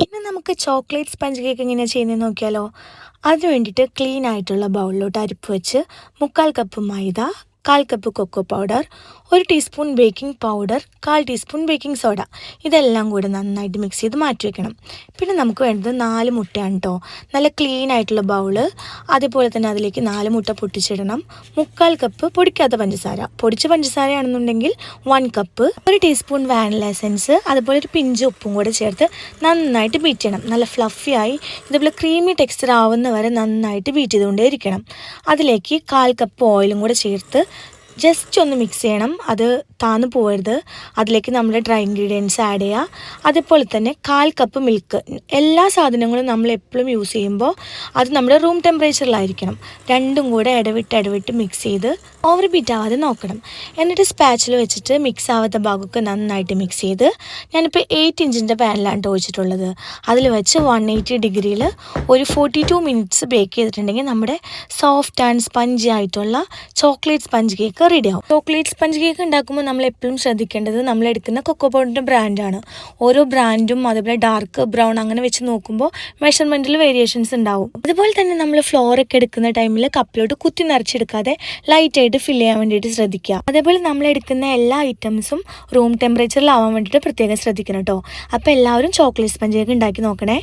ഇന്ന് നമുക്ക് chocolate sponge cake എങ്ങനെയാണ് ചെയ്യുന്നതെന്ന് നോക്കിയാലോ. അതിന് വേണ്ടിയിട്ട് ക്ലീൻ ആയിട്ടുള്ള ബൗളിലോട്ട് അരിപ്പ് വെച്ച് 1/4 കപ്പ് മൈദ, 1/4 cup cocoa powder, 1 teaspoon baking powder, 1/4 teaspoon baking soda ഇതെല്ലാം കൂടെ നന്നായിട്ട് മിക്സ് ചെയ്ത് മാറ്റി വെക്കണം. പിന്നെ നമുക്ക് വേണ്ടത് 4 മുട്ടയാണ് കേട്ടോ. നല്ല ക്ലീൻ ആയിട്ടുള്ള ബൗള്, അതേപോലെ തന്നെ അതിലേക്ക് 4 മുട്ട പൊട്ടിച്ചിടണം. 1/4 കപ്പ് പൊടിക്കാത്ത പഞ്ചസാര, പൊടിച്ച പഞ്ചസാരയാണെന്നുണ്ടെങ്കിൽ 1 കപ്പ്, 1 ടീസ്പൂൺ വാനില എസൻസ്, അതുപോലെ ഒരു പിഞ്ച് ഉപ്പും കൂടെ ചേർത്ത് നന്നായിട്ട് ബീറ്റ് ചെയ്യണം. നല്ല ഫ്ലഫിയായി ഇതുപോലെ ക്രീമി ടെക്സ്ചർ ആവുന്ന വരെ നന്നായിട്ട് ബീറ്റ് ചെയ്തുകൊണ്ടേ ഇരിക്കണം. അതിലേക്ക് 1/4 കപ്പ് ഓയിലും കൂടെ ചേർത്ത് ജസ്റ്റ് ഒന്ന് മിക്സ് ചെയ്യണം. അത് താന്നു പോകരുത്. അതിലേക്ക് നമ്മുടെ ഡ്രൈ ഇൻഗ്രീഡിയൻസ് ആഡ് ചെയ്യുക. അതേപോലെ തന്നെ 1/4 കപ്പ് മിൽക്ക്. എല്ലാ സാധനങ്ങളും നമ്മൾ എപ്പോഴും യൂസ് ചെയ്യുമ്പോൾ അത് നമ്മുടെ റൂം ടെമ്പറേച്ചറിലായിരിക്കണം. രണ്ടും കൂടെ ഇടവിട്ട് മിക്സ് ചെയ്ത് ഓവർ ബീറ്റ് ആവാതെ നോക്കണം. എന്നിട്ട് സ്പാച്ചിൽ വെച്ചിട്ട് മിക്സ് ആവാത്ത ഭാഗമൊക്കെ നന്നായിട്ട് മിക്സ് ചെയ്ത്, ഞാനിപ്പോൾ 8 ഇഞ്ചിൻ്റെ പാനിലാണ് ഒഴിച്ചിട്ടുള്ളത്. അതിൽ വെച്ച് 180 ഡിഗ്രിയിൽ ഒരു 42 മിനിറ്റ്സ് ബേക്ക് ചെയ്തിട്ടുണ്ടെങ്കിൽ നമ്മുടെ സോഫ്റ്റ് ആൻഡ് സ്പഞ്ചി ആയിട്ടുള്ള ചോക്ലേറ്റ് സ്പഞ്ച് കേക്ക് റെഡിയാവും. ചോക്ലേറ്റ് സ്പഞ്ച് കേക്ക് ഉണ്ടാക്കുമ്പോൾ നമ്മൾ എപ്പോഴും ശ്രദ്ധിക്കേണ്ടത് നമ്മൾ എടുക്കുന്ന കൊക്കോ പൗഡറിൻ്റെ ബ്രാൻഡാണ്. ഓരോ ബ്രാൻഡും അതേപോലെ ഡാർക്ക് ബ്രൗൺ അങ്ങനെ വെച്ച് നോക്കുമ്പോൾ മെഷർമെൻറ്റിൽ വേരിയേഷൻസ് ഉണ്ടാവും. അതുപോലെ തന്നെ നമ്മൾ ഫ്ലോറൊക്കെ എടുക്കുന്ന ടൈമിൽ കപ്പിലോട്ട് കുത്തി നിറച്ചെടുക്കാതെ ലൈറ്റായിട്ട് ഫിൽ ചെയ്യാൻ വേണ്ടിയിട്ട് ശ്രദ്ധിക്കുക. അതേപോലെ നമ്മൾ എടുക്കുന്ന എല്ലാ ഐറ്റംസും റൂം ടെമ്പറേച്ചറിലാവാൻ വേണ്ടിയിട്ട് പ്രത്യേകം ശ്രദ്ധിക്കണം കേട്ടോ. അപ്പോൾ എല്ലാവരും ചോക്ലേറ്റ് സ്പഞ്ച് കേക്ക് ഉണ്ടാക്കി നോക്കണേ.